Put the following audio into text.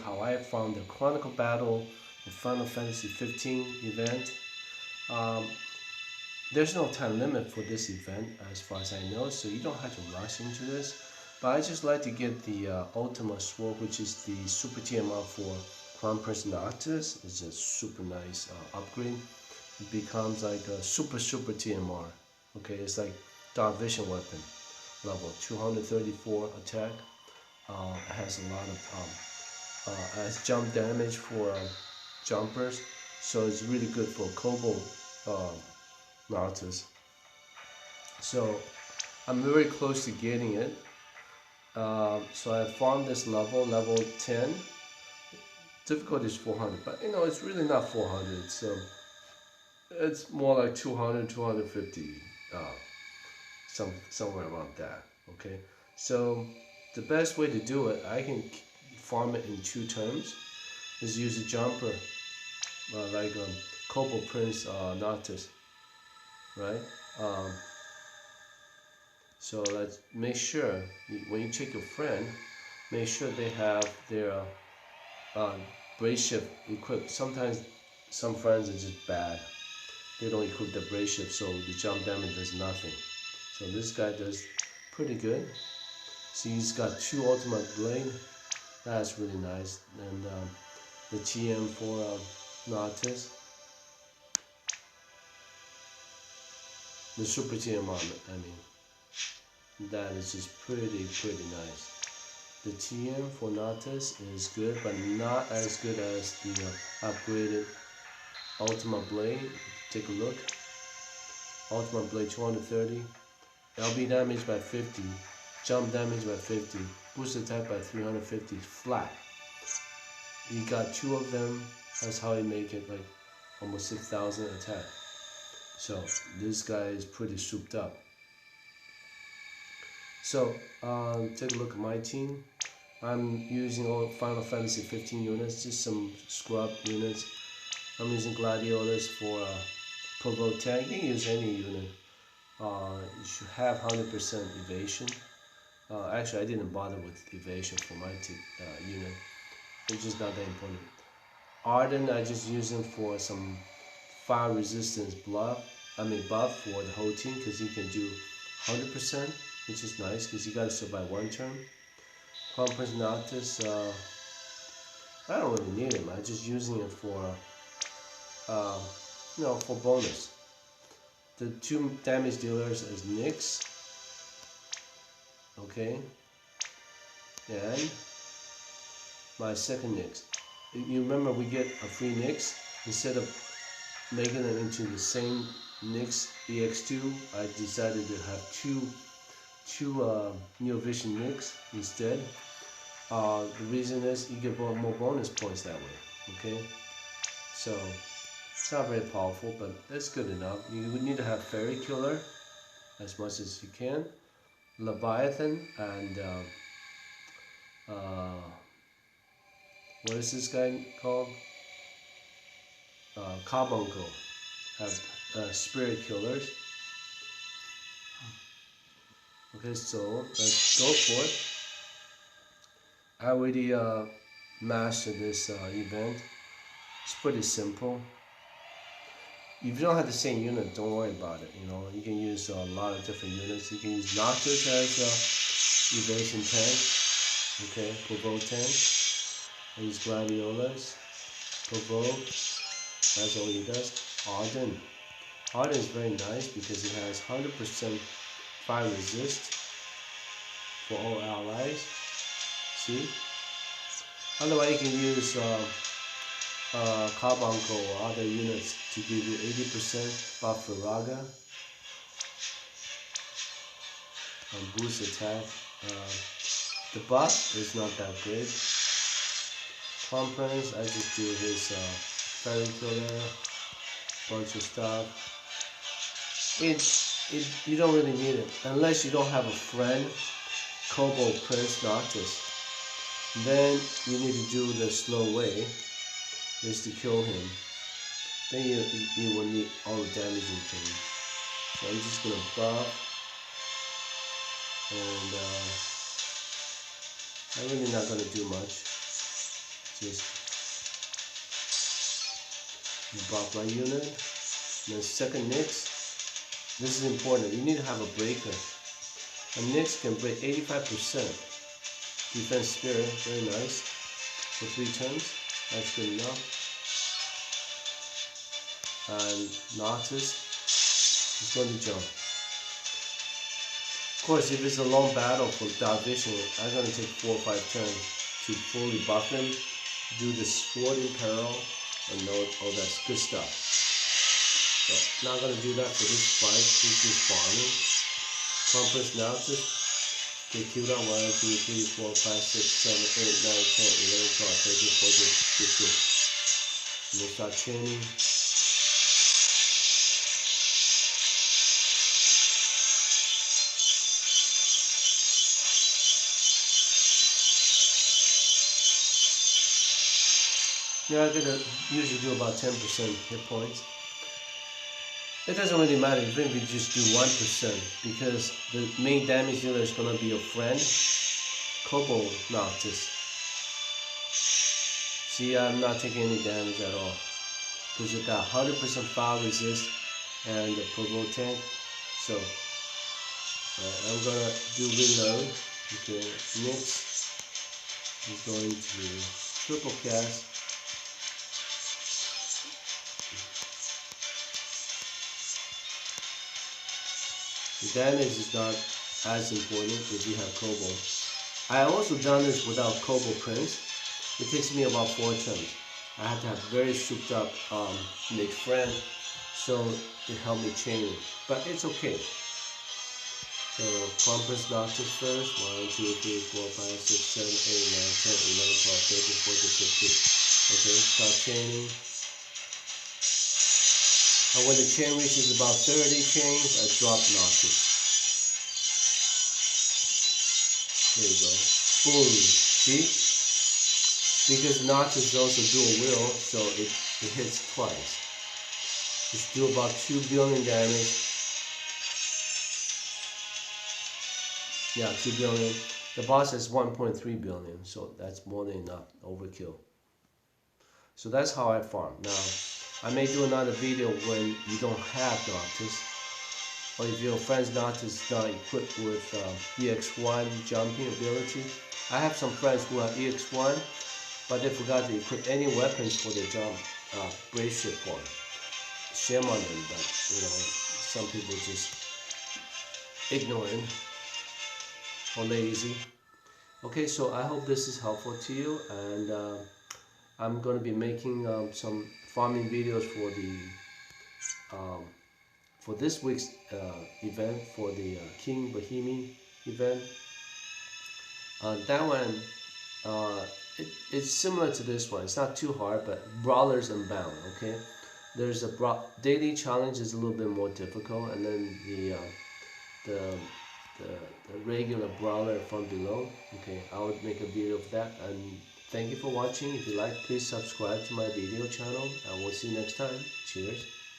How I found the Chronicle Battle of Final Fantasy 15 event. Um, there's no time limit for this event as far as I know, so you don't have to rush into this. But I just like to get the Ultima Sword, which is the Super TMR for Crown Prince Noctis. It's a super nice upgrade. It becomes like a super TMR. Okay, it's like Dark Vision weapon level 234 attack. It has a lot of as jump damage for jumpers, so it's really good for Cobalt Noctis. So I'm very close to getting it. So I farmed this level 10. Difficulty is 400, but it's really not 400. So it's more like 200, 250, somewhere around that. Okay, so the best way to do it, I can farm it in 2 terms, is use a jumper like Cobalt Prince Noctis, right? Um, so let's make sure when you check your friend, make sure they have their uh, brace shift equipped. Sometimes some friends are just bad; they don't equip the brace shift, so the jump damage does nothing. So this guy does pretty good. See, he's got 2 ultimate blade. That's really nice, and the TM for Noctis. The Super TM on it, I mean, that is just pretty nice. The TM for Noctis is good, but not as good as the upgraded Ultima Blade. Take a look. Ultima Blade 230, LB damage by 50, jump damage by 50, boost attack by 350 flat. You got 2 of them. That's how you make it like almost 6,000 attack. So this guy is pretty souped up. So take a look at my team. I'm using all Final Fantasy 15 units, just some scrub units. I'm using Gladiolus for provoke tag. You can use any unit. You should have 100% evasion. Actually, I didn't bother with evasion for my unit. It's just not that important. Arden, I just use him for some fire resistance buff for the whole team, because he can do 100%, which is nice because you gotta survive 1 turn. Crown Prince Noctis, I don't really need him. I'm just using it for, for bonus. The 2 damage dealers is Nyx, okay, and my second Nyx. You remember we get a free Nyx instead of making them into the same Nyx EX2. I decided to have two Neovision Nyx instead. The reason is you get more bonus points that way. Okay, so it's not very powerful, but that's good enough. You would need to have Fairy Killer as much as you can, Leviathan, and what is this guy called? Carbuncle have Spirit Killers. Okay, so let's go for it. I already mastered this event. It's pretty simple. If you don't have the same unit, don't worry about it. You can use a lot of different units. You can use Noctis as evasion tank. Okay, provoke tank. I use Gladiolus, provoke. That's all he does. Arden. Arden is very nice because it has 100% fire resist for all allies. See? Otherwise, you can use Carbuncle or other units to give you 80% buff for Raga and boost attack. The buff is not that great. Crown Prince, I just do his Fairy Killer, bunch of stuff. You don't really need it unless you don't have a friend, Cobalt Prince Noctis. Then you need to do the slow way, is to kill him. Then you will need all the damage you can. So I'm just gonna buff, and I'm really not gonna do much. just block my unit. And then second Nyx, this is important. You need to have a breaker. A Nyx can break 85%. Defense spirit, very nice. For 3 turns, that's good enough. And Noctis is going to jump. Of course, if it's a long battle for Dark Vision, I'm going to take 4 or 5 turns to fully buff him, do the sword in peril, and all that good stuff. So, not going to do that for this fight. This is farming. Cobalt Noctis. Get killed out 1, 2, 3, 4, 5, 6, 7, 8, 9, 10, 11, 12, 13, 14, 15. And we'll start chaining. Yeah, I'm gonna usually do about 10% hit points. It doesn't really matter even if you just do 1%, because the main damage dealer is gonna be your friend, Cobalt Noctis. See, I'm not taking any damage at all, because it got 100% fire resist and the provoke tank. So I'm gonna do reload. Okay, Nyx is going to triple cast. The damage is not as important if you have Cobalt. I also done this without Cobalt Prince. It takes me about 4 turns. I have to have very souped up Nyx friend, so it helped me chain it. But it's okay. So Cobalt Noctis first. 1, 2, 3, 4, 5, 6, 7, 8, 9, 10, 11, 12, 13, 14, 15. Okay, start chaining. And when the chain reaches about 30 chains, I drop Noctis. There you go. Boom. See? Because Noctis is also dual will, so it hits twice. It's do about 2 billion damage. Yeah, 2 billion. The boss has 1.3 billion, so that's more than enough. Overkill. So that's how I farm. Now, I may do another video when you don't have Noctis, or if your friend's Noctis is not equipped with EX1 jumping ability. I have some friends who have EX1, but they forgot to equip any weapons for their jump bracelet form. Shame on them, but you know, some people just ignorant or lazy. Okay, so I hope this is helpful to you, and I'm going to be making some farming videos for the for this week's event, for the King Bohemian event. That one it's similar to this one. It's not too hard, but Brawlers Unbound. Okay, there's a daily challenge is a little bit more difficult, and then the regular brawler from below. Okay, I would make a video of that. And thank you for watching. If you like, please subscribe to my video channel, and we'll see you next time. Cheers.